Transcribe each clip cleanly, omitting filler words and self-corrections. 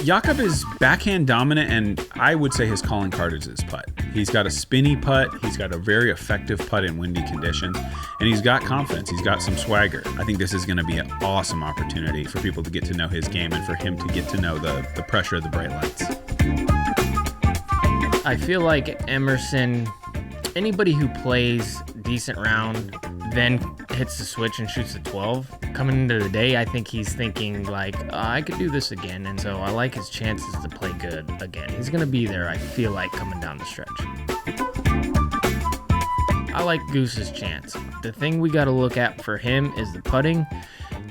Jakub is backhand dominant, and I would say his calling card is his putt. He's got a spinny putt. He's got a very effective putt in windy conditions, and he's got confidence. He's got some swagger. I think this is going to be an awesome opportunity for people to get to know his game and for him to get to know the pressure of the bright lights. I feel like Emerson, anybody who plays decent round, then hits the switch and shoots the 12, coming into the day, I think he's thinking like, I could do this again. And so I like his chances to play good again. He's going to be there, I feel like, coming down the stretch. I like Goose's chance. The thing we got to look at for him is the putting.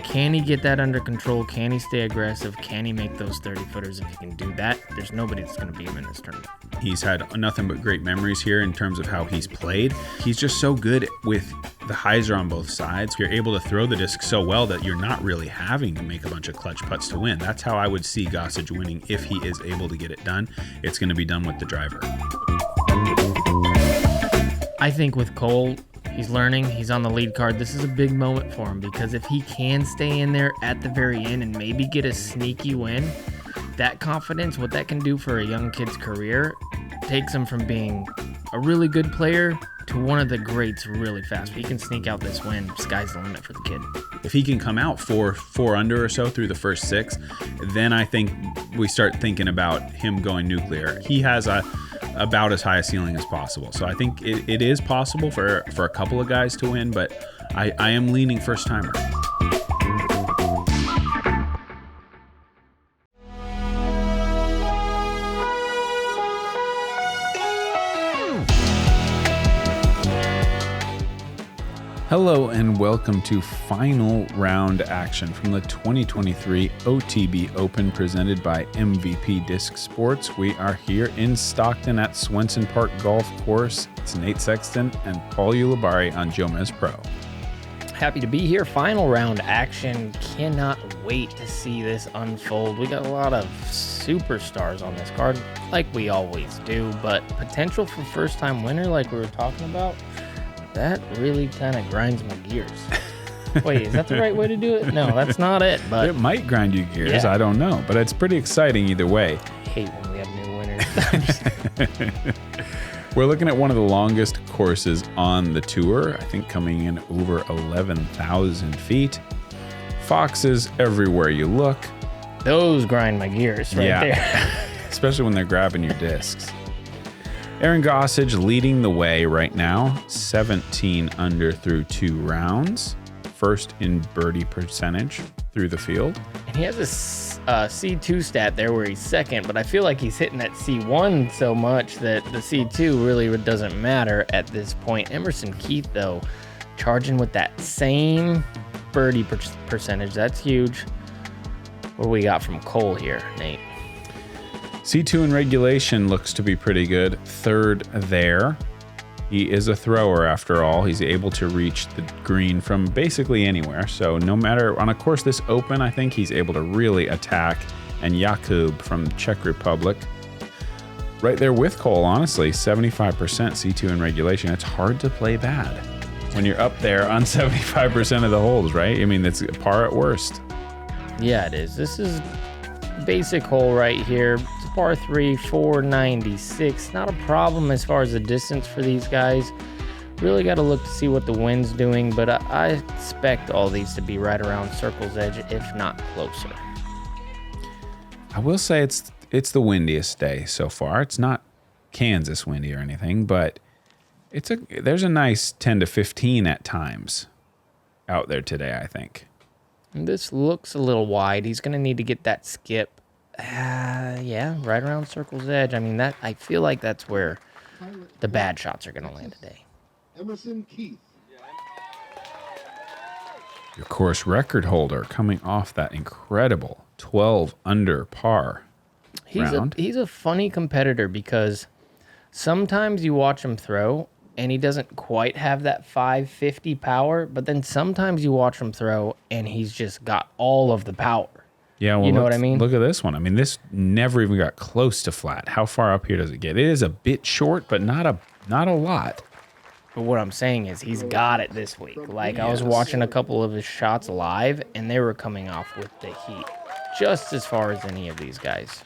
Can he get that under control? Can he stay aggressive? Can he make those 30-footers? If he can do that, there's nobody that's going to beat him in this tournament. He's had nothing but great memories here in terms of how he's played. He's just so good with the hyzer on both sides. You're able to throw the disc so well that you're not really having to make a bunch of clutch putts to win. That's how I would see Gossage winning if he is able to get it done. It's going to be done with the driver. I think with Cole, he's learning. He's on the lead card. This is a big moment for him because if he can stay in there at the very end and maybe get a sneaky win, that confidence, what that can do for a young kid's career, takes him from being a really good player to one of the greats really fast. If he can sneak out this win, sky's the limit for the kid. If he can come out four under or so through the first 6, then I think we start thinking about him going nuclear. He has about as high a ceiling as possible. So I think it is possible for a couple of guys to win, but I am leaning first timer. Hello and welcome to final round action from the 2023 OTB Open presented by MVP Disc Sports. We are here in Stockton at Swenson Park Golf Course. It's Nate Sexton and Paul Ulibarri on JomezPro. Happy to be here. Final round action. Cannot wait to see this unfold. We got a lot of superstars on this card, like we always do, but potential for first-time winner like we were talking about, that really kind of grinds my gears. Wait, is that the right way to do it? No, that's not it. But it might grind you gears. Yeah. I don't know, but it's pretty exciting either way. I hate when we have new winners. We're looking at one of the longest courses on the tour. I think coming in over 11,000 feet. Foxes everywhere you look. Those grind my gears right there. Especially when they're grabbing your discs. Aaron Gossage leading the way right now, 17 under through 2 rounds, first in birdie percentage through the field. And he has a C2 stat there where he's second, but I feel like he's hitting that C1 so much that the C2 really doesn't matter at this point. Emerson Keith, though, charging with that same birdie percentage. That's huge. What do we got from Cole here, Nate? C2 in regulation looks to be pretty good. Third there. He is a thrower after all. He's able to reach the green from basically anywhere. So no matter, on a course this open, I think he's able to really attack. And Jakub from Czech Republic, right there with Cole, honestly, 75% C2 in regulation. It's hard to play bad when you're up there on 75% of the holes, right? I mean, it's par at worst. Yeah, it is. This is basic hole right here. It's a par 3, 496. Not a problem as far as the distance for these guys. Really got to look to see what the wind's doing, but I expect all these to be right around circle's edge, if not closer. I will say it's the windiest day so far. It's not Kansas windy or anything, but there's a nice 10 to 15 at times out there today, I think. And this looks a little wide. He's going to need to get that skip. Yeah, right around circle's edge. I mean, I feel like that's where the bad shots are going to land today. Emerson Keith. Your course record holder coming off that incredible 12 under par round. He's a funny competitor because sometimes you watch him throw and he doesn't quite have that 550 power, but then sometimes you watch him throw and he's just got all of the power. Yeah, well, you know what I mean? Look at this one. I mean, this never even got close to flat. How far up here does it get? It is a bit short, but not a lot. But what I'm saying is he's got it this week. Like, I was watching a couple of his shots live, and they were coming off with the heat. just as far as any of these guys.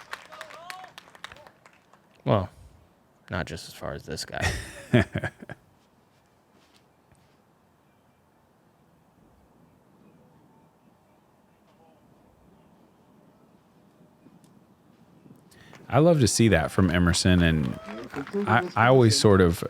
Well, not just as far as this guy. I love to see that from Emerson, and I always sort of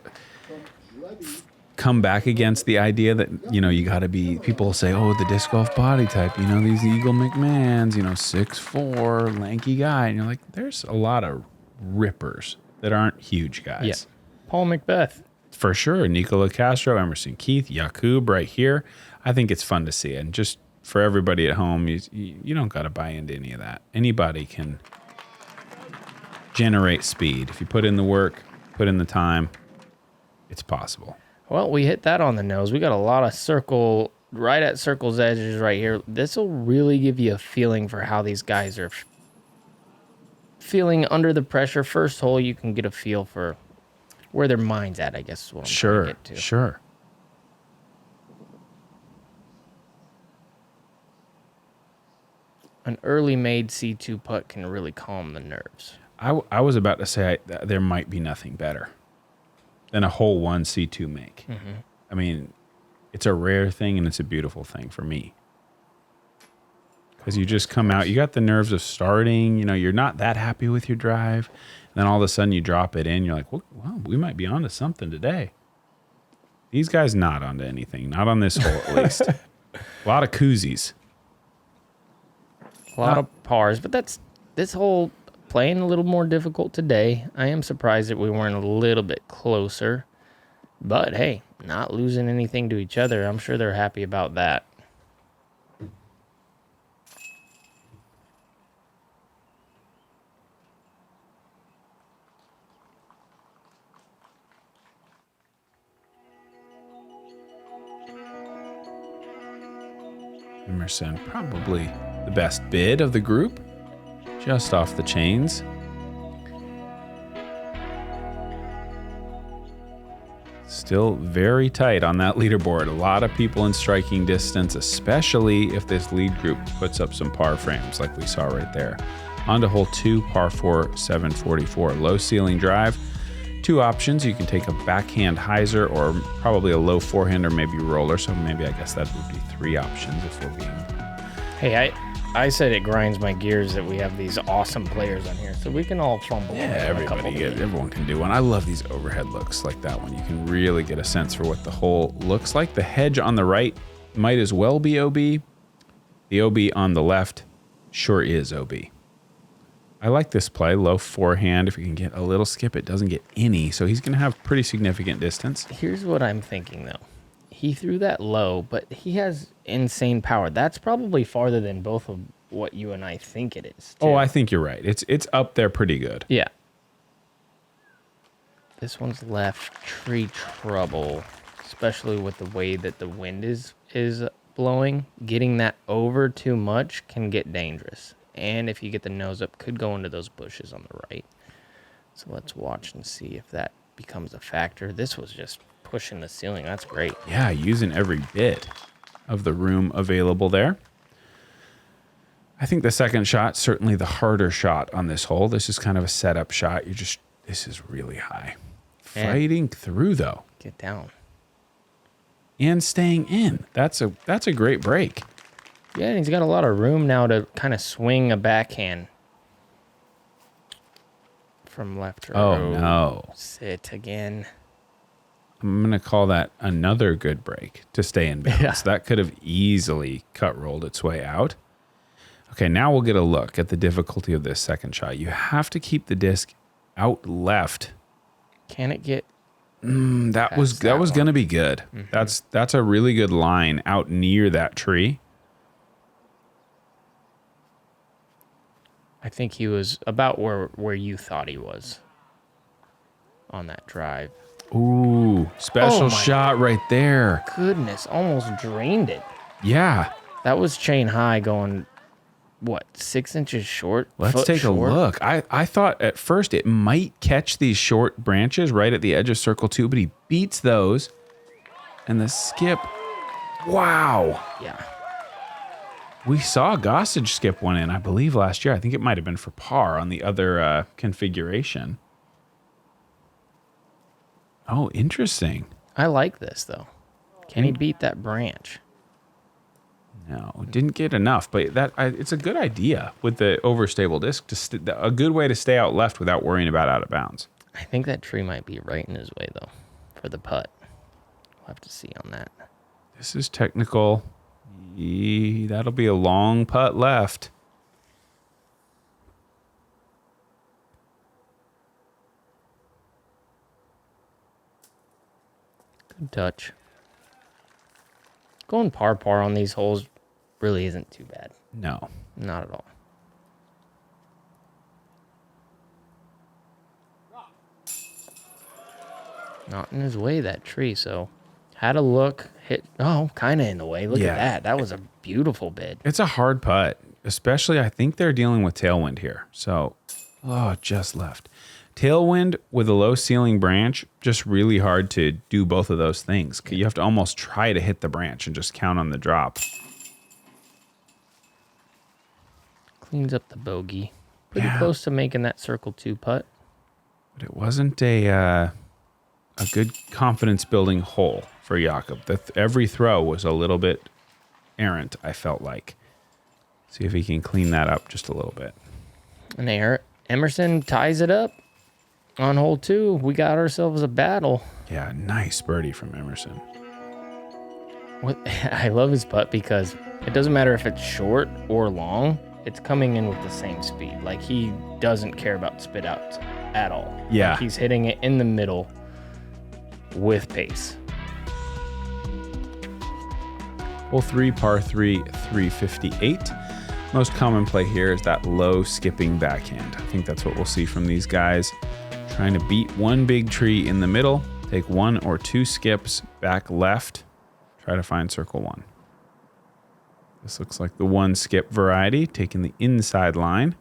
come back against the idea that, you know, you got to be, people say, oh, the disc golf body type, you know, these Eagle McMahons, you know, 6'4", lanky guy. And you're like, there's a lot of rippers that aren't huge guys. Yeah. Paul Macbeth. For sure. Nicola Castro, Emerson Keith, Jakub right here. I think it's fun to see. And just for everybody at home, you don't got to buy into any of that. Anybody can generate speed. If you put in the work, put in the time, it's possible. Well, we hit that on the nose. We got a lot of circle, right at circle's edges right here. This will really give you a feeling for how these guys are feeling under the pressure. First hole, you can get a feel for where their mind's at, I guess is what I'm trying to get to. Sure. An early made C2 putt can really calm the nerves. I was about to say there might be nothing better than a hole 1 C2 make. Mm-hmm. I mean, it's a rare thing and it's a beautiful thing for me. Because you just come out, you got the nerves of starting, you know, you're not that happy with your drive. And then all of a sudden you drop it in, you're like, well, we might be onto something today. These guys not onto anything, not on this hole at least. A lot of koozies. A lot of pars, but this hole playing a little more difficult today. I am surprised that we weren't a little bit closer. But hey, not losing anything to each other. I'm sure they're happy about that. Emerson, probably the best bid of the group, just off the chains. Still very tight on that leaderboard. A lot of people in striking distance, especially if this lead group puts up some par frames like we saw right there. On to hole 2, par 4, 744. Low ceiling drive. 2 options. You can take a backhand hyzer or probably a low forehand or maybe roller. So maybe I guess that would be 3 options if we're being... Hey, I said it grinds my gears that we have these awesome players on here, so we can all fumble. Yeah, everyone can do one. I love these overhead looks like that one. You can really get a sense for what the hole looks like. The hedge on the right might as well be OB. The OB on the left sure is OB. I like this play, low forehand. If you can get a little skip, it doesn't get any, so he's going to have pretty significant distance. Here's what I'm thinking, though. He threw that low, but he has insane power. That's probably farther than both of what you and I think it is, too. Oh, I think you're right. It's up there pretty good. Yeah. This one's left tree trouble, especially with the way that the wind is blowing. Getting that over too much can get dangerous. And if you get the nose up, could go into those bushes on the right. So let's watch and see if that becomes a factor. This was just pushing the ceiling. That's great. Yeah, using every bit of the room available there. I think the second shot, certainly the harder shot on this hole. This is kind of a setup shot. This is really high. Fighting through, though. Get down. And staying in. That's a great break. Yeah, and he's got a lot of room now to kind of swing a backhand from left to right. Oh, no. Sit again. I'm going to call that another good break to stay in bounds. Yeah. That could have easily rolled its way out. Okay, now we'll get a look at the difficulty of this second shot. You have to keep the disc out left. Can it get... that was going to be good. Mm-hmm. That's a really good line out near that tree. I think he was about where you thought he was on that drive. Ooh, special shot right there. Goodness, almost drained it. Yeah. That was chain high going, 6 inches short? Let's take a look. I thought at first it might catch these short branches right at the edge of circle 2, but he beats those. And the skip, wow. Yeah. We saw Gossage skip one in, I believe, last year. I think it might have been for par on the other configuration. Oh, interesting. I like this, though. Can he beat that branch? No, didn't get enough, but it's a good idea with the overstable disc. A good way to stay out left without worrying about out of bounds. I think that tree might be right in his way, though, for the putt. We'll have to see on that. This is technical. That'll be a long putt left. Good touch. Going par on these holes really isn't too bad. No. Not at all. Not in his way, that tree, so had a look, hit, kind of in the way. Look at that. That was a beautiful bid. It's a hard putt, especially I think they're dealing with tailwind here. So, just left. Tailwind with a low ceiling branch, just really hard to do both of those things. You have to almost try to hit the branch and just count on the drop. Cleans up the bogey. Pretty close to making that circle 2 putt. But it wasn't a good confidence building hole for Jakub. Every throw was a little bit errant, I felt like. See if he can clean that up just a little bit. And Emerson ties it up on hole 2. We got ourselves a battle. Yeah, nice birdie from Emerson. I love his putt because it doesn't matter if it's short or long. It's coming in with the same speed. Like, he doesn't care about spit outs at all. Yeah. Like, he's hitting it in the middle with pace. Hole 3, par 3, 358. Most common play here is that low skipping backhand. I think that's what we'll see from these guys. Trying to beat one big tree in the middle, take 1 or 2 skips back left, try to find circle 1. This looks like the 1 skip variety, taking the inside line.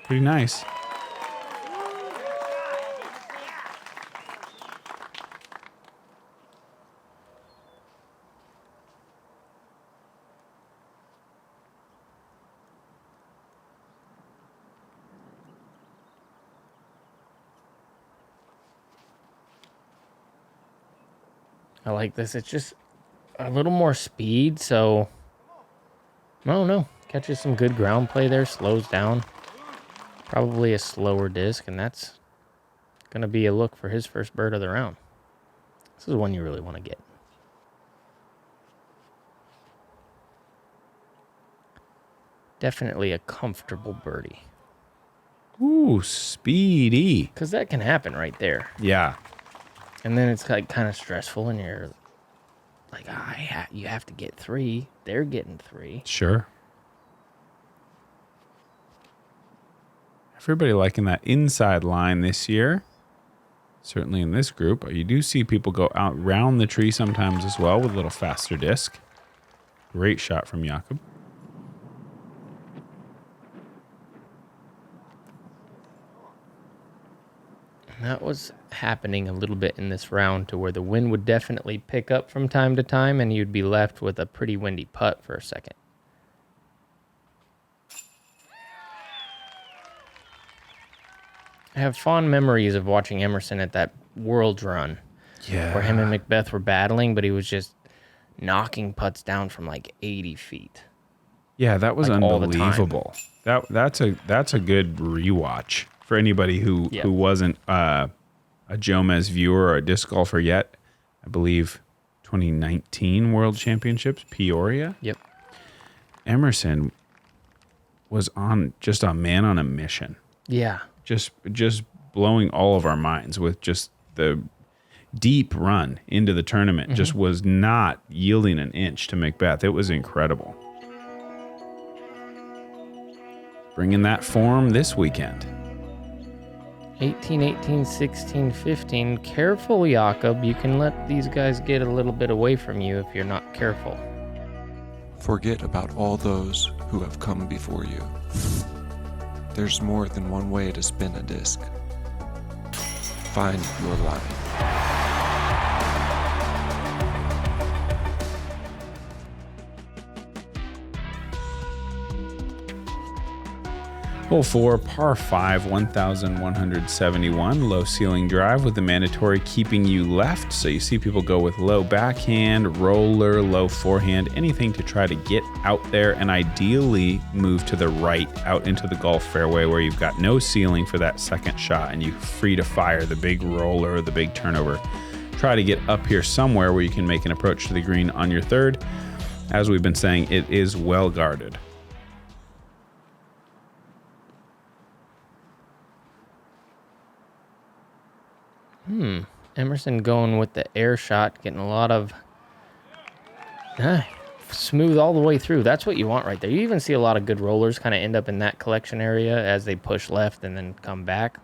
Pretty nice. I like this. It's just a little more speed, so I don't know. Catches some good ground play there, slows down. Probably a slower disc, and that's going to be a look for his first bird of the round. This is one you really want to get. Definitely a comfortable birdie. Ooh, speedy. Because that can happen right there. Yeah. And then it's like kind of stressful, and you're like, you have to get 3. They're getting 3. Sure. Everybody liking that inside line this year. Certainly in this group. You do see people go out round the tree sometimes as well with a little faster disc. Great shot from Jakub. That was happening a little bit in this round to where the wind would definitely pick up from time to time, and you'd be left with a pretty windy putt for a second. I have fond memories of watching Emerson at that Worlds run. Yeah. Where him and Macbeth were battling, but he was just knocking putts down from like 80 feet. Yeah, that was like unbelievable. That's a good rewatch for anybody who wasn't a Jomez viewer or a disc golfer yet. I believe 2019 World Championships, Peoria. Yep. Emerson was just a man on a mission. Yeah. Just blowing all of our minds with just the deep run into the tournament. Just was not yielding an inch to Macbeth. It was incredible. Bringing that form this weekend. 18, 18, 16, 15. Careful, Jakub. You can let these guys get a little bit away from you if you're not careful. Forget about all those who have come before you. There's more than one way to spin a disc. Find your line. Hole 4, par 5, 1,171, low ceiling drive with the mandatory keeping you left. So you see people go with low backhand, roller, low forehand, anything to try to get out there and ideally move to the right out into the golf fairway where you've got no ceiling for that second shot and you're free to fire the big roller or the big turnover. Try to get up here somewhere where you can make an approach to the green on your third. As we've been saying, it is well guarded. Emerson going with the air shot, getting a lot of smooth all the way through. That's what you want right there. You even see a lot of good rollers kind of end up in that collection area as they push left and then come back.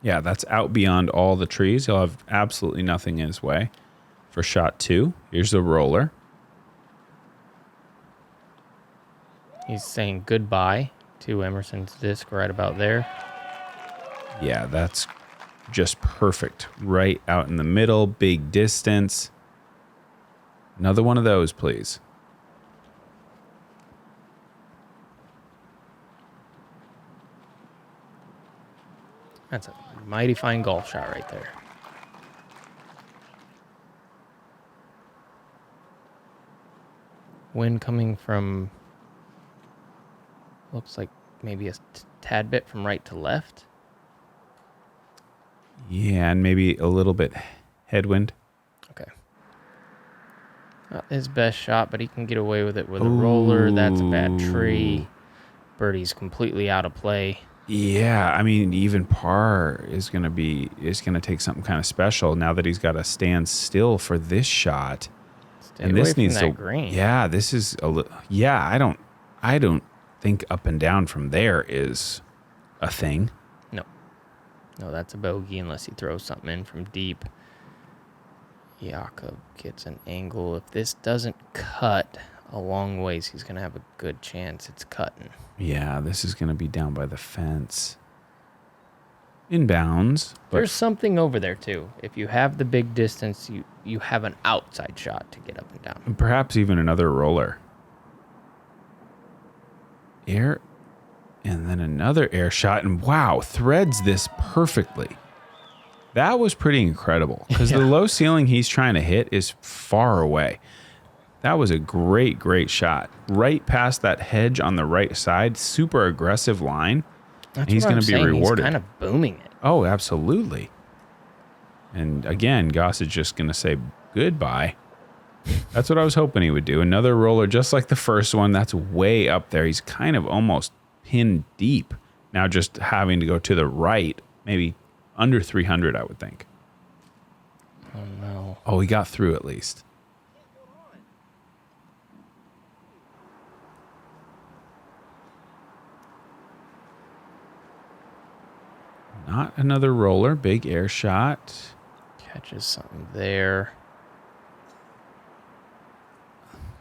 Yeah, that's out beyond all the trees. He'll have absolutely nothing in his way. For shot 2, here's the roller. He's saying goodbye to Emerson's disc right about there. Yeah, that's just perfect. Right out in the middle, big distance. Another one of those, please. That's a mighty fine golf shot right there. Wind coming from, looks like maybe a tad bit from right to left. Yeah, and maybe a little bit headwind. Okay. Not his best shot, but he can get away with it with a roller. That's a bad tree. Birdie's completely out of play. Yeah, I mean, even par is gonna take something kind of special now that he's got to stand still for this shot. Stay And away this from needs that to. green. Yeah, this is a little. Yeah, I don't think up and down from there is a thing. No, that's a bogey unless he throws something in from deep. Jakub gets an angle. If this doesn't cut a long ways, he's going to have a good chance. It's cutting. Yeah, this is going to be down by the fence. Inbounds. But There's something over there, too. If you have the big distance, you have an outside shot to get up and down. perhaps even another roller. Air. And then another air shot. And wow, threads this perfectly. That was pretty incredible. Because the low ceiling he's trying to hit is far away. That was a great, great shot. Right past that hedge on the right side. Super aggressive line. That's he's going to be rewarded. He's kind of booming it. Oh, absolutely. And again, Gossage just going to say goodbye. That's what I was hoping he would do. Another roller just like the first one. That's way up there. He's kind of almost pinned deep. Now just having to go to the right, maybe under 300, I would think. Oh, no. Oh, he got through at least. Not another roller. Big air shot. Catches something there.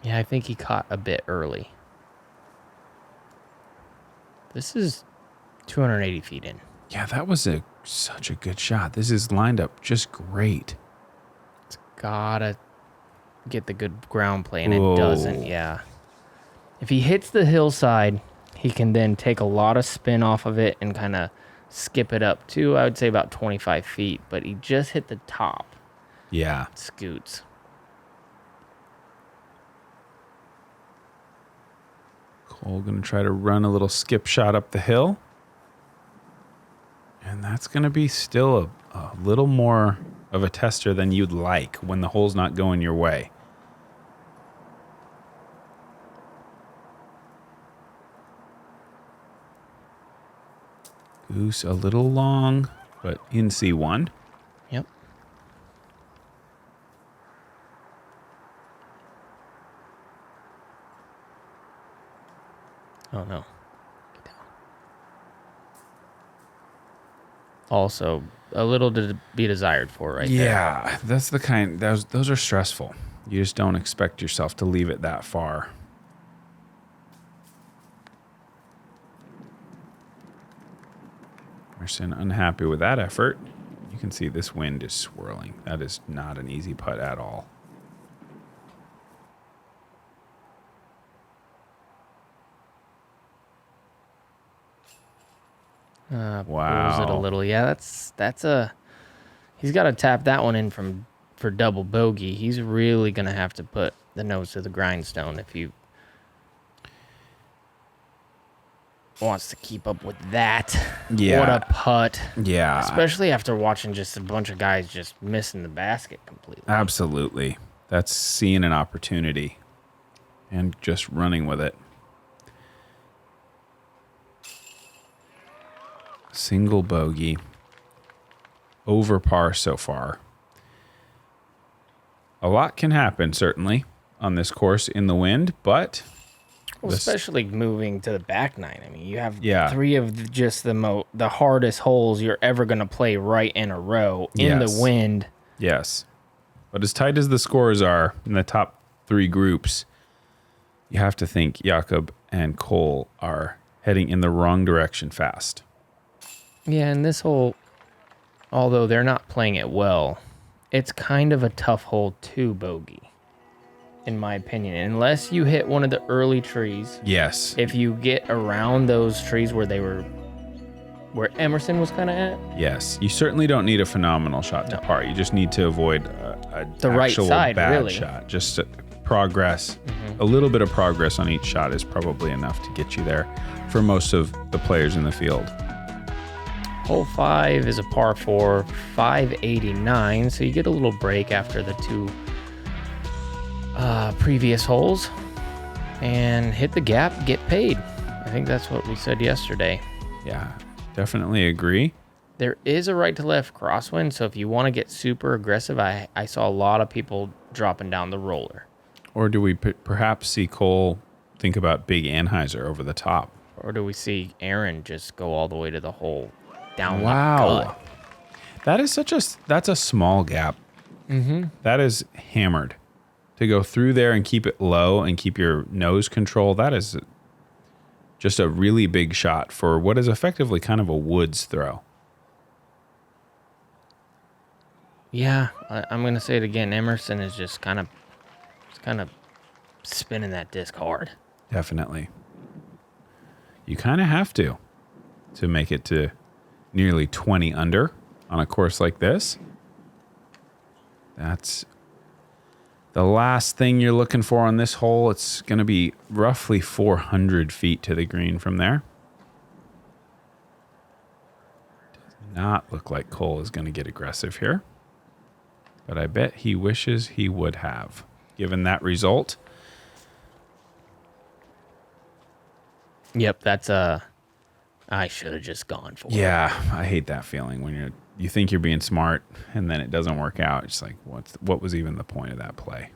Yeah, I think he caught a bit early. This is 280 feet in. Yeah, that was such a good shot. This is lined up just great. It's gotta get the good ground play, and it doesn't. Yeah. If he hits the hillside, he can then take a lot of spin off of it and kind of skip it up to, I would say, about 25 feet. But he just hit the top. Yeah. Scoots. Cole going to try to run a little skip shot up the hill. And that's going to be still a little more of a tester than you'd like when the hole's not going your way. Goose a little long, but in C1. Yep. Oh, no. Get down. Also, a little to be desired for right there. Yeah, that's the kind, those are stressful. You just don't expect yourself to leave it that far. Emerson unhappy with that effort. You can see this wind is swirling. That is not an easy putt at all. Pulls it a little. Yeah, that's a. He's got to tap that one in for double bogey. He's really gonna have to put the nose to the grindstone if he wants to keep up with that. Yeah. What a putt. Yeah. Especially after watching just a bunch of guys just missing the basket completely. Absolutely. That's seeing an opportunity and just running with it. Single bogey. Over par so far. A lot can happen, certainly, on this course in the wind, but... Well, especially moving to the back nine. I mean, you have Yeah. three of just the hardest holes you're ever going to play right in a row in the wind. Yes. But as tight as the scores are in the top three groups, you have to think Jakub and Cole are heading in the wrong direction fast. Yeah, and this hole, although they're not playing it well, it's kind of a tough hole to bogey, in my opinion. Unless you hit one of the early trees. Yes. If you get around those trees where Emerson was kind of at. Yes. You certainly don't need a phenomenal shot to par. You just need to avoid the right side, bad really. shot. Just progress. A little bit of progress on each shot is probably enough to get you there for most of the players in the field. Hole 5 is a par 4, 589, so you get a little break after the two previous holes. And hit the gap, get paid. I think that's what we said yesterday. Yeah, definitely agree. There is a right to left crosswind, so if you want to get super aggressive, I saw a lot of people dropping down the roller. Or do we perhaps see Cole think about big Anheuser over the top? Or do we see Aaron just go all the way to the hole down the Wow. gut? That's a small gap. Mm-hmm. That is hammered. To go through there and keep it low and keep your nose control, that is just a really big shot for what is effectively kind of a woods throw. Yeah, I'm going to say it again. Emerson is just kind of spinning that disc hard. Definitely. You kind of have to make it to nearly 20 under on a course like this. That's the last thing you're looking for on this hole. It's going to be roughly 400 feet to the green from there. Does not look like Cole is going to get aggressive here. But I bet he wishes he would have, given that result. Yep, that's I should have just gone for it. Yeah, I hate that feeling when you think you're being smart and then it doesn't work out. It's like, what was even the point of that play?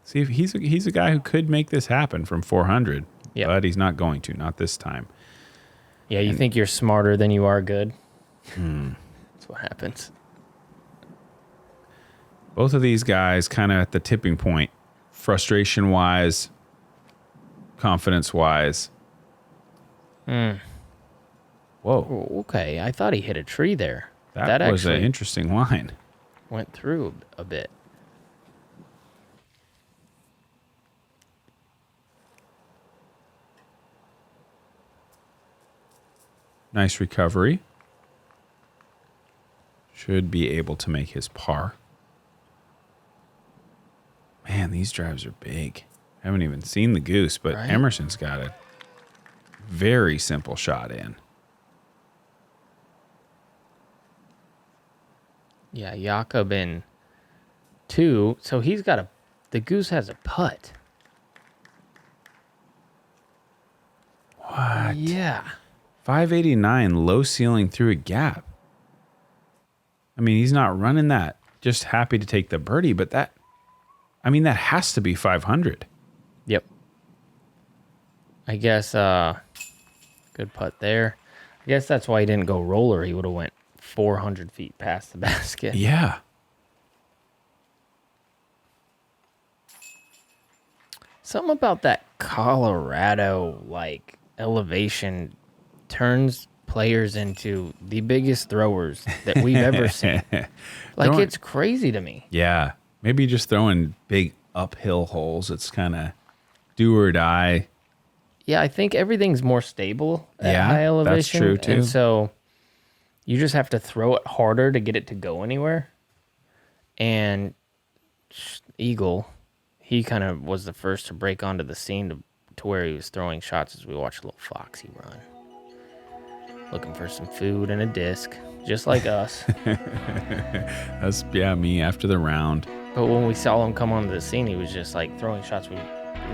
See, if he's a guy who could make this happen from 400, but he's not going to, not this time. Yeah, you think you're smarter than you are good. That's what happens. Both of these guys kind of at the tipping point, frustration-wise, confidence-wise. Whoa. Okay, I thought he hit a tree there. That was an interesting line. Went through a bit. Nice recovery. Should be able to make his par. Man, these drives are big. I haven't even seen the goose, but Right? Emerson's got a very simple shot in. Yeah, Jakub in 2. So he's got the goose has a putt. What? Yeah. 589, low ceiling through a gap. I mean, he's not running that. Just happy to take the birdie, but that has to be 500. Yep. I guess good putt there. I guess that's why he didn't go roller. He would have went 400 feet past the basket. Yeah. Something about that Colorado elevation turns players into the biggest throwers that we've ever seen. It's crazy to me. Yeah. Maybe just throwing big uphill holes. It's kind of do or die. Yeah, I think everything's more stable at high elevation. That's true too. And so you just have to throw it harder to get it to go anywhere. And Eagle, he kind of was the first to break onto the scene to where he was throwing shots as we watched little Foxy run. Looking for some food and a disc, just like us. That's, me after the round. But when we saw him come onto the scene, he was just like throwing shots we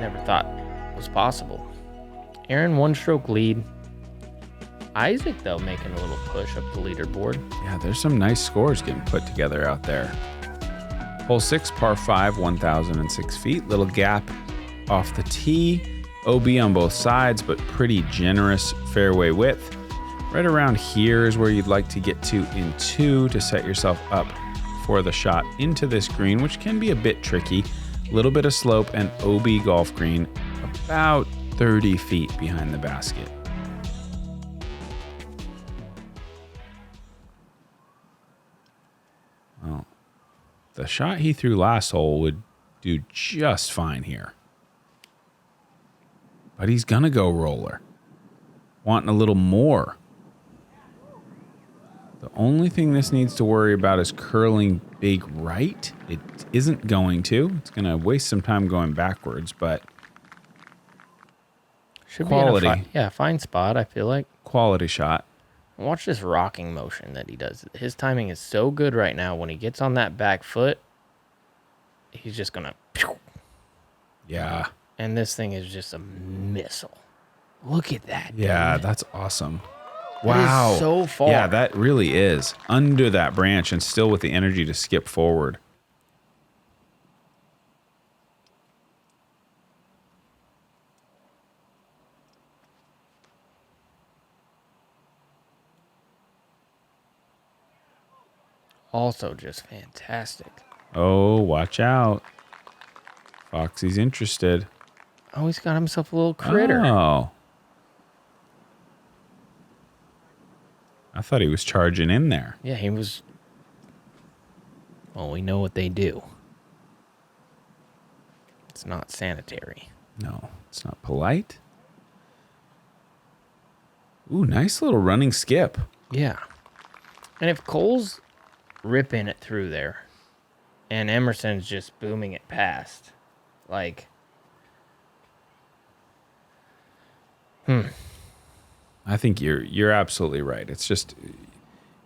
never thought was possible. Aaron, 1-stroke lead. Isaac, though, making a little push up the leaderboard. Yeah, there's some nice scores getting put together out there. Hole 6, par 5, 1,006 feet. Little gap off the tee. OB on both sides, but pretty generous fairway width. Right around here is where you'd like to get to in 2 to set yourself up for the shot into this green, which can be a bit tricky. A little bit of slope and OB golf green about 30 feet behind the basket. Well, the shot he threw last hole would do just fine here. But he's gonna go roller. Wanting a little more. The only thing this needs to worry about is curling big right. It isn't going to. It's going to waste some time going backwards, but Should quality. Be in a fine spot, I feel like. Quality shot. Watch this rocking motion that he does. His timing is so good right now. When he gets on that back foot, he's just going to... Yeah. And this thing is just a missile. Look at that. Yeah, dude. that's awesome. That Wow. is so far. Yeah, that really is. Under that branch and still with the energy to skip forward. Also just fantastic. Oh, watch out. Foxy's interested. Oh, he's got himself a little critter. Oh. I thought he was charging in there. Yeah, he was... Well, we know what they do. It's not sanitary. No, it's not polite. Ooh, nice little running skip. Yeah. And if Cole's ripping it through there and Emerson's just booming it past, like... I think you're absolutely right. It's just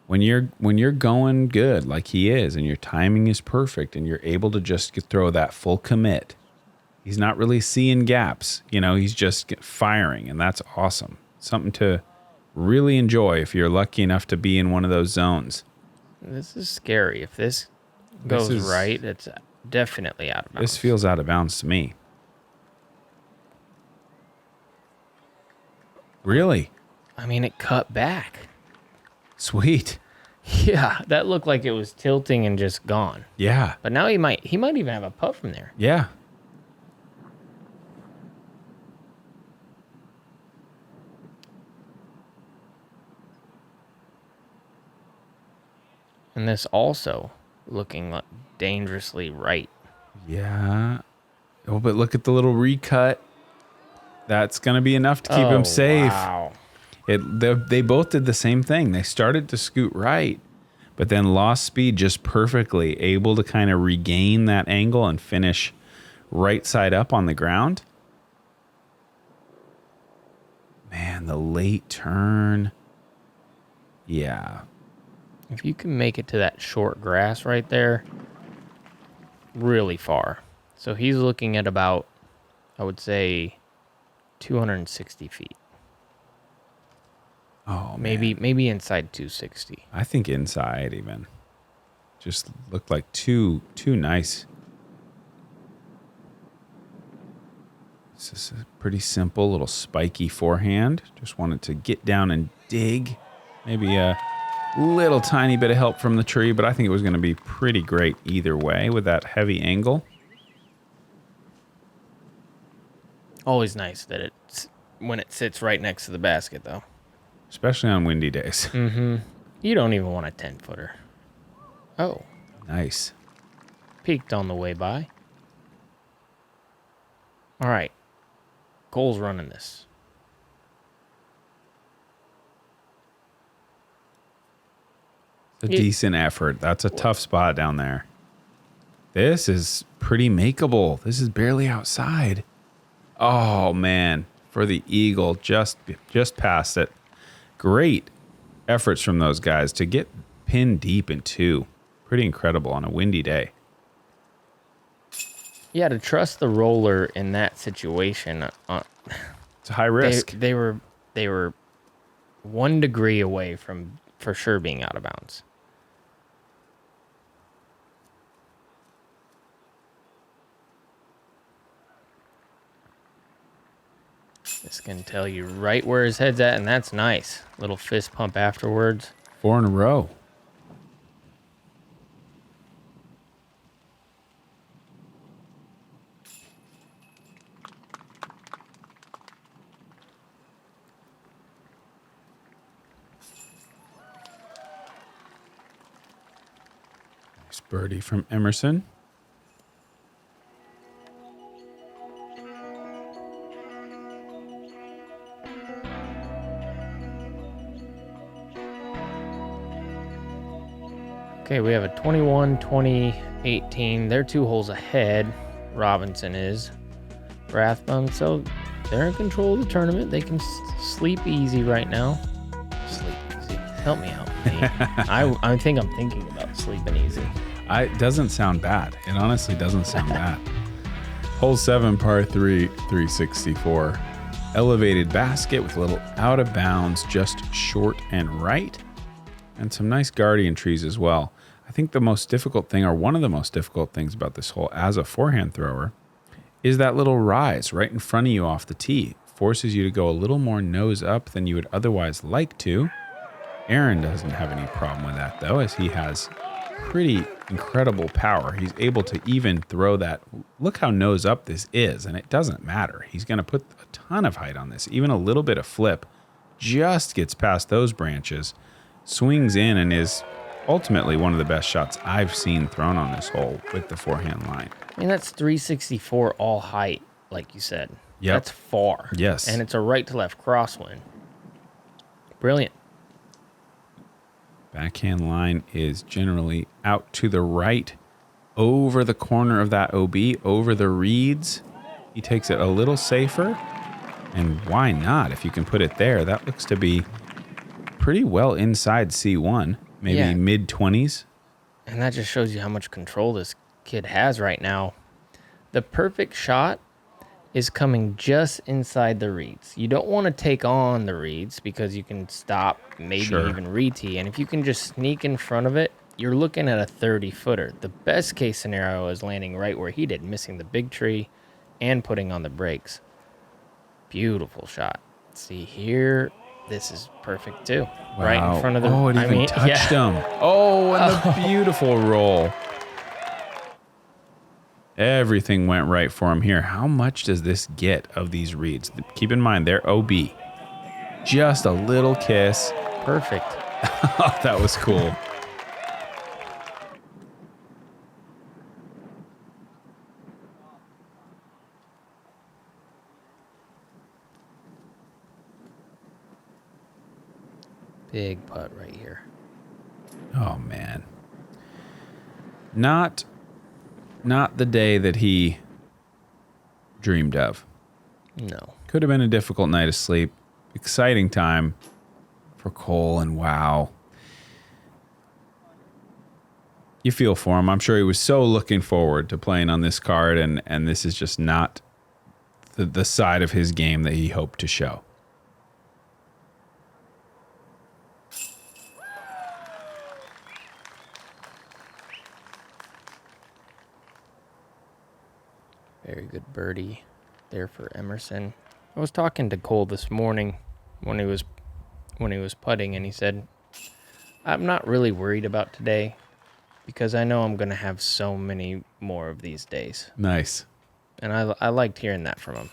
when you're going good like he is and your timing is perfect and you're able to just throw that full commit. He's not really seeing gaps, he's just firing, and that's awesome. Something to really enjoy if you're lucky enough to be in one of those zones. This is scary. If this goes right, it's definitely out of bounds. This feels out of bounds to me. Really? I mean, it cut back. Sweet. Yeah, that looked like it was tilting and just gone. Yeah. But now he might even have a putt from there. Yeah. And this also looking like dangerously right. Yeah. Oh, but look at the little recut. That's going to be enough to keep him safe. Wow. They both did the same thing. They started to scoot right, but then lost speed just perfectly, able to kind of regain that angle and finish right side up on the ground. Man, the late turn. Yeah. If you can make it to that short grass right there, really far. So he's looking at about, I would say, 260 feet. Oh, maybe inside 260. I think inside even. Just looked like too nice. This is a pretty simple little spiky forehand. Just wanted to get down and dig. Maybe a little tiny bit of help from the tree, but I think it was going to be pretty great either way with that heavy angle. Always nice that it's when it sits right next to the basket, though. Especially on windy days. Mm-hmm. You don't even want a 10-footer. Oh. Nice. Peeked on the way by. All right. Cole's running this. a decent effort. That's a tough spot down there. This is pretty makeable. This is barely outside. Oh, man. For the eagle, just past it. Great efforts from those guys to get pinned deep in 2. Pretty incredible on a windy day. Yeah, to trust the roller in that situation. It's a high risk. They were 1 degree away from for sure being out of bounds. This can tell you right where his head's at, and that's nice. Little fist pump afterwards. 4 in a row. Nice birdie from Emerson. Okay, we have a 21, 20, 18. They're 2 holes ahead. Robinson is. Rathbun, so they're in control of the tournament. They can sleep easy right now. Sleep easy. Help me out, man. I think I'm thinking about sleeping easy. It doesn't sound bad. It honestly doesn't sound bad. Hole 7, par 3, 364. Elevated basket with a little out of bounds, just short and right. And some nice guardian trees as well. I think the most difficult thing, or one of the most difficult things about this hole as a forehand thrower, is that little rise right in front of you off the tee. Forces you to go a little more nose up than you would otherwise like to. Aaron doesn't have any problem with that, though, as he has pretty incredible power. He's able to even throw that. Look how nose up this is, and it doesn't matter. He's going to put a ton of height on this. Even a little bit of flip just gets past those branches, swings in, and is ultimately one of the best shots I've seen thrown on this hole with the forehand line. I mean, that's 364 all height, like you said. Yep. That's far. Yes. And it's a right to left crosswind. Brilliant. Backhand line is generally out to the right, over the corner of that OB, over the reeds. He takes it a little safer, and why not? If you can put it there, that looks to be pretty well inside C1, maybe mid-20s. And that just shows you how much control this kid has right now. The perfect shot is coming just inside the reeds. You don't want to take on the reeds because you can stop, maybe even re-tee. And if you can just sneak in front of it, you're looking at a 30-footer. The best case scenario is landing right where he did, missing the big tree and putting on the brakes. Beautiful shot. See here, this is perfect too. Wow. Right in front of the... Oh, it even touched him. Oh, and the beautiful roll. Everything went right for him here. How much does this get of these reeds? Keep in mind, they're OB. Just a little kiss. Perfect. That was cool. Big putt right here. Oh, man. Not the day that he dreamed of. No. Could have been a difficult night of sleep. Exciting time for Cole, and wow. You feel for him. I'm sure he was so looking forward to playing on this card, and this is just not the side of his game that he hoped to show. Very good birdie there for Emerson. I was talking to Cole this morning when he was putting, and he said, I'm not really worried about today because I know I'm going to have so many more of these days. Nice. And I liked hearing that from him.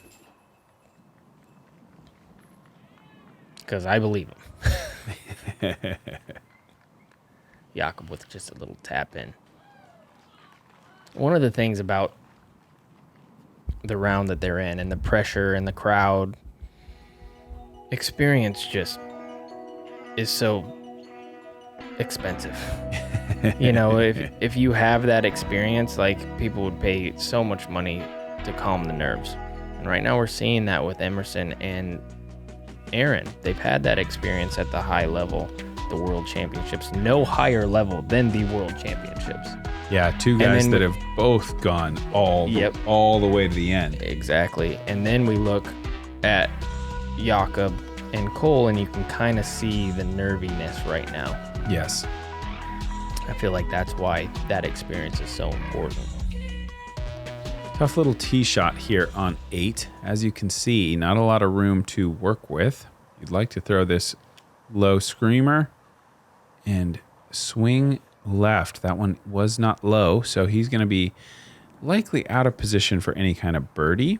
Because I believe him. Jakub with just a little tap in. One of the things about the round that they're in and the pressure and the crowd experience just is so expensive. You know, if you have that experience, like, people would pay so much money to calm the nerves. And right now we're seeing that with Emerson and Aaron. They've had that experience at the high level, the World Championships, no higher level than the World Championships. Yeah, two guys that have both gone all the way to the end. Exactly. And then we look at Jakub and Cole, and you can kind of see the nerviness right now. Yes. I feel like that's why that experience is so important. Tough little tee shot here on 8. As you can see, not a lot of room to work with. You'd like to throw this low screamer and swing left. That one was not low, so he's going to be likely out of position for any kind of birdie,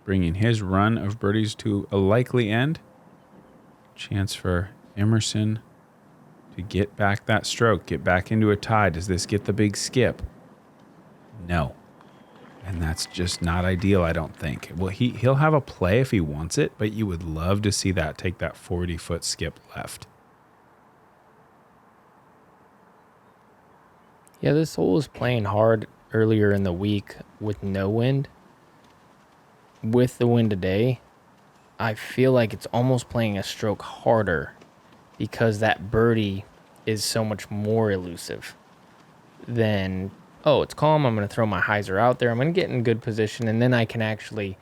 bringing his run of birdies to a likely end. Chance for Emerson to get back that stroke, get back into a tie. Does this get the big skip? No. And that's just not ideal, I don't think. Well, he'll have a play if he wants it, but you would love to see that take that 40-foot skip left. Yeah, this hole was playing hard earlier in the week with no wind. With the wind today, I feel like it's almost playing a stroke harder because that birdie is so much more elusive than, oh, it's calm, I'm going to throw my hyzer out there, I'm going to get in good position, and then I can actually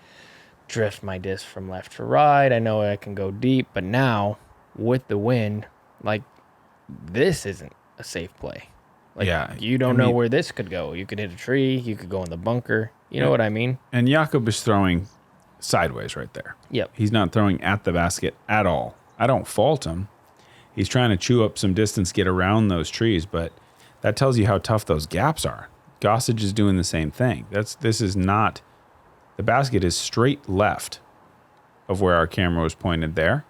drift my disc from left to right. I know I can go deep, but now with the wind, like, this isn't a safe play. Like, yeah, you don't know where this could go. You could hit a tree, you could go in the bunker. You know what I mean? And Jakub is throwing sideways right there. Yep. He's not throwing at the basket at all. I don't fault him. He's trying to chew up some distance, get around those trees, but that tells you how tough those gaps are. Gossage is doing the same thing. This is not, the basket is straight left of where our camera was pointed there.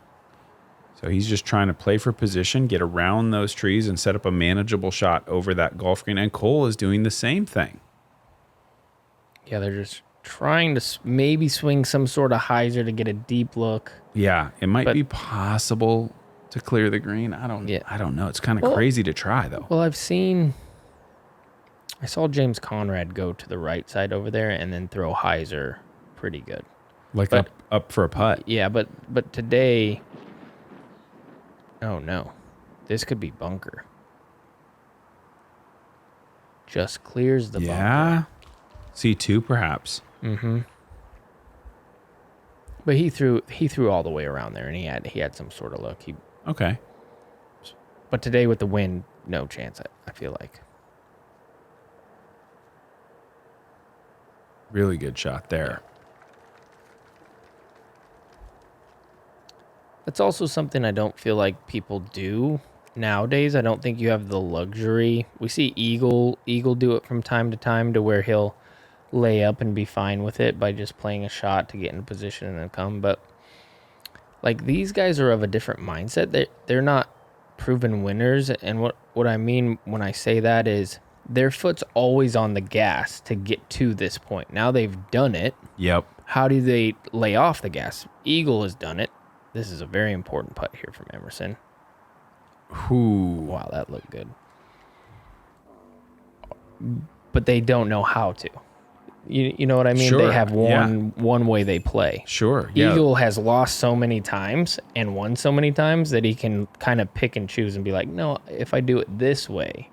So he's just trying to play for position, get around those trees, and set up a manageable shot over that golf green. And Cole is doing the same thing. Yeah, they're just trying to maybe swing some sort of hyzer to get a deep look. Yeah, it might be possible to clear the green. I don't know. It's kind of crazy to try, though. Well, I saw James Conrad go to the right side over there and then throw hyzer pretty good. Like up for a putt. Yeah, but today, oh no, this could be bunker. Just clears the bunker. Yeah, C2 perhaps. Mm-hmm. But he threw all the way around there, and he had some sort of look. Okay. But today with the wind, no chance. I feel like. Really good shot there. That's also something I don't feel like people do nowadays. I don't think you have the luxury. We see Eagle do it from time to time to where he'll lay up and be fine with it by just playing a shot to get in position and then come. But like, these guys are of a different mindset. They're not proven winners. And what I mean when I say that is their foot's always on the gas to get to this point. Now they've done it. Yep. How do they lay off the gas? Eagle has done it. This is a very important putt here from Emerson. Ooh. Wow, that looked good. But they don't know how to. You know what I mean? Sure. They have one way they play. Sure. Yeah. Eagle has lost so many times and won so many times that he can kind of pick and choose and be like, no, if I do it this way,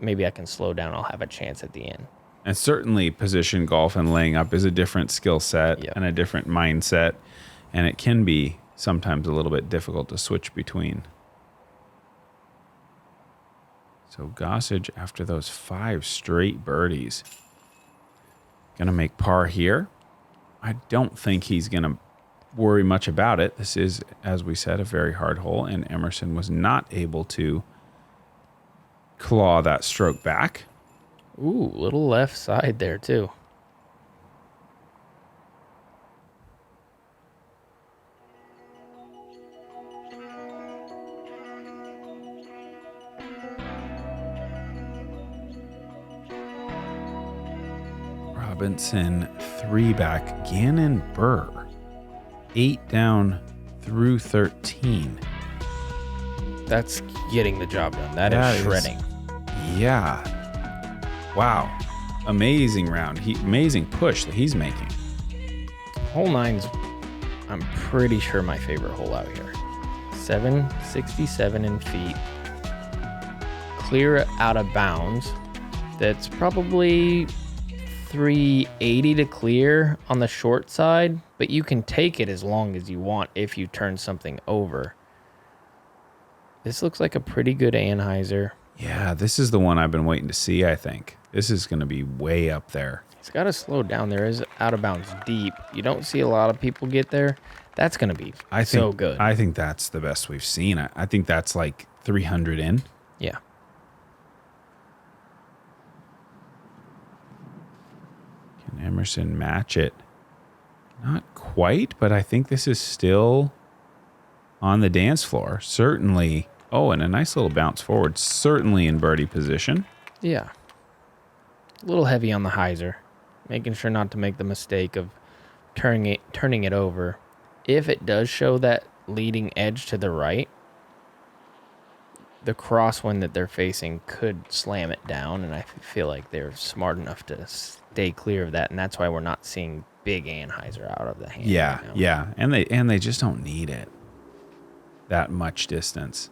maybe I can slow down. I'll have a chance at the end. And certainly position golf and laying up is a different skill set and a different mindset. And it can be sometimes a little bit difficult to switch between. So Gossage, after those 5 straight birdies, gonna make par here. I don't think he's gonna worry much about it. This is, as we said, a very hard hole, and Emerson was not able to claw that stroke back. Ooh, little left side there too. Robinson 3 back. Gannon Burr 8 down through 13. That's getting the job done. That is shredding. Yeah. Wow. Amazing round. Amazing push that he's making. Hole 9's, I'm pretty sure, my favorite hole out here. 767 in feet. Clear out of bounds. That's probably 380 to clear on the short side, but you can take it as long as you want if you turn something over. This looks like a pretty good anhyzer. Yeah, this is the one I've been waiting to see, I think. This is going to be way up there. It's got to slow down. There is out of bounds deep. You don't see a lot of people get there. That's going to be so good. I think that's the best we've seen. I think that's like 300 in. Yeah. Can Emerson match it? Not quite, but I think this is still on the dance floor. Certainly. Oh, and a nice little bounce forward. Certainly in birdie position. Yeah. A little heavy on the hyzer. Making sure not to make the mistake of turning it over. If it does show that leading edge to the right, the crosswind that they're facing could slam it down, and I feel like they're smart enough to stay clear of that, and that's why we're not seeing big anhyzer out of the hand. Yeah, right now. yeah, and they just don't need it that much distance.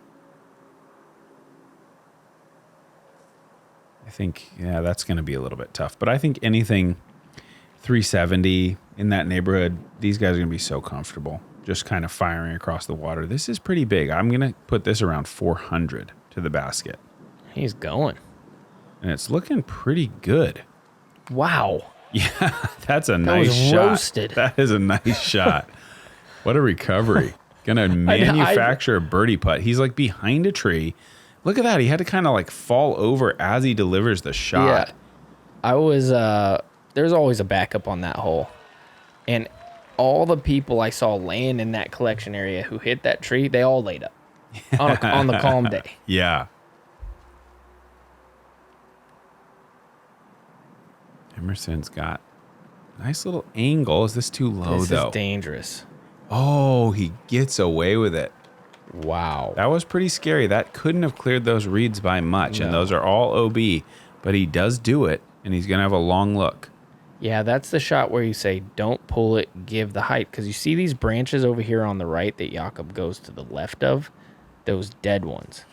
I think, yeah, that's going to be a little bit tough, but I think anything 370 in that neighborhood, these guys are going to be so comfortable just kind of firing across the water. This is pretty big. I'm going to put this around 400 to the basket. He's going. And it's looking pretty good. Wow. Yeah, that's a nice shot. Roasted. That is a nice shot. What a recovery. Going to manufacture a birdie putt. He's like behind a tree. Look at that. He had to kind of like fall over as he delivers the shot. Yeah. I was, there's always a backup on that hole. And all the people I saw land in that collection area who hit that tree, they all laid up on the calm day. Yeah. Emerson's got a nice little angle. Is this too low, This though? is dangerous. Oh, he gets away with it. Wow. That was pretty scary. That couldn't have cleared those reeds by much, and No. those are all OB. But he does do it, and he's going to have a long look. Yeah, that's the shot where you say, don't pull it, give the height. Because you see these branches over here on the right that Jakub goes to the left of? Those dead ones.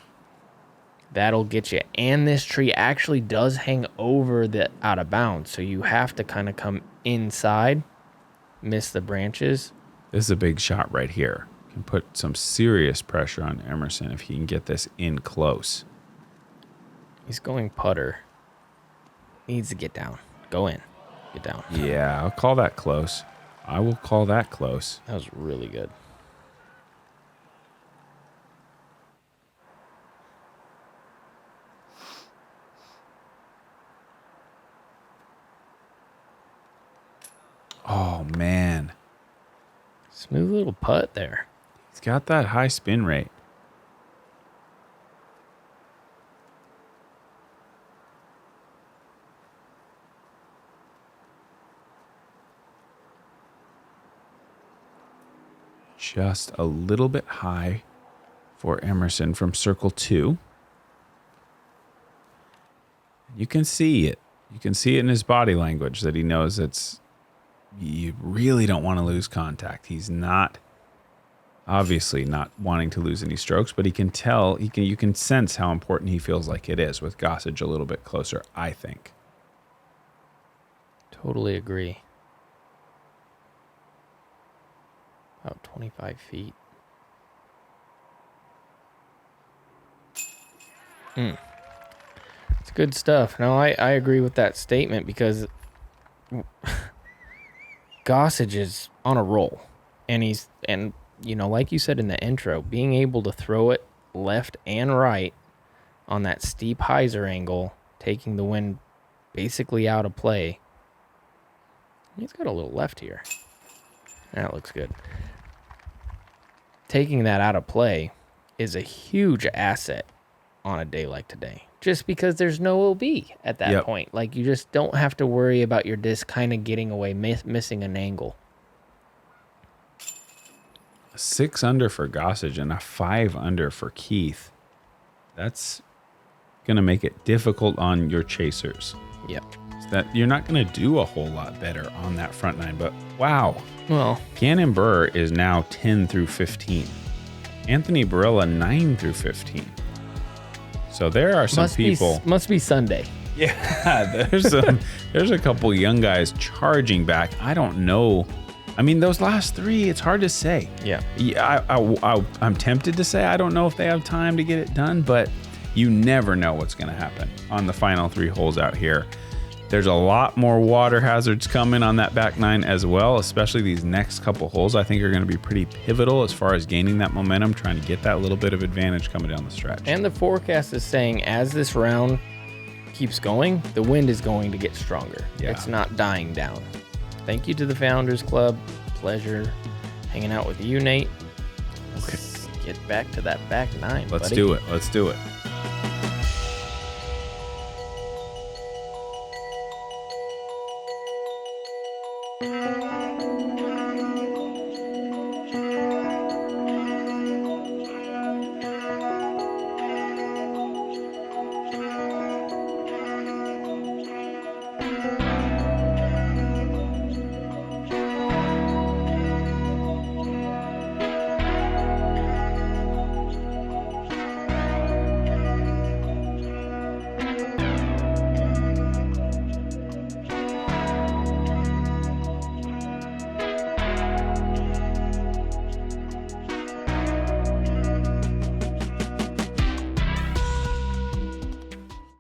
That'll get you. And this tree actually does hang over the out of bounds. So you have to kind of come inside, miss the branches. This is a big shot right here. Can put some serious pressure on Emerson if he can get this in close. He's going putter. Needs to get down. Go in. Get down. Yeah, I'll call that close. I will call that close. That was really good. Oh, man. Smooth little putt there. He's got that high spin rate. Just a little bit high for Emerson from circle 2. You can see it. You can see it in his body language that he knows you really don't want to lose contact. He's not, obviously not wanting to lose any strokes, but he can tell, you can sense how important he feels like it is with Gossage a little bit closer, I think. Totally agree. About 25 feet. It's good stuff. No, I agree with that statement because Gossage is on a roll. And you know, like you said in the intro, being able to throw it left and right on that steep hyzer angle, taking the wind basically out of play. He's got a little left here. That looks good. Taking that out of play is a huge asset on a day like today. Just because there's no OB at that point. Like, you just don't have to worry about your disc kind of getting away, missing an angle. 6 under for Gossage and a 5 under for Keith. That's going to make it difficult on your chasers. Yep. That you're not going to do a whole lot better on that front nine. But wow. Well, Cannon Burr is now 10 through 15. Anthony Barilla 9 through 15. So there are some people. Must be Sunday. Yeah, there's a couple young guys charging back. I don't know. I mean, those last three, it's hard to say. Yeah. I'm tempted to say I don't know if they have time to get it done, but you never know what's going to happen on the final 3 holes out here. There's a lot more water hazards coming on that back nine as well, especially these next couple holes I think are going to be pretty pivotal as far as gaining that momentum, trying to get that little bit of advantage coming down the stretch. And the forecast is saying as this round keeps going, the wind is going to get stronger. Yeah. It's not dying down. Thank you to the Founders Club. Pleasure hanging out with you, Nate. Let's get back to that back nine. Let's buddy. do it. Let's do it.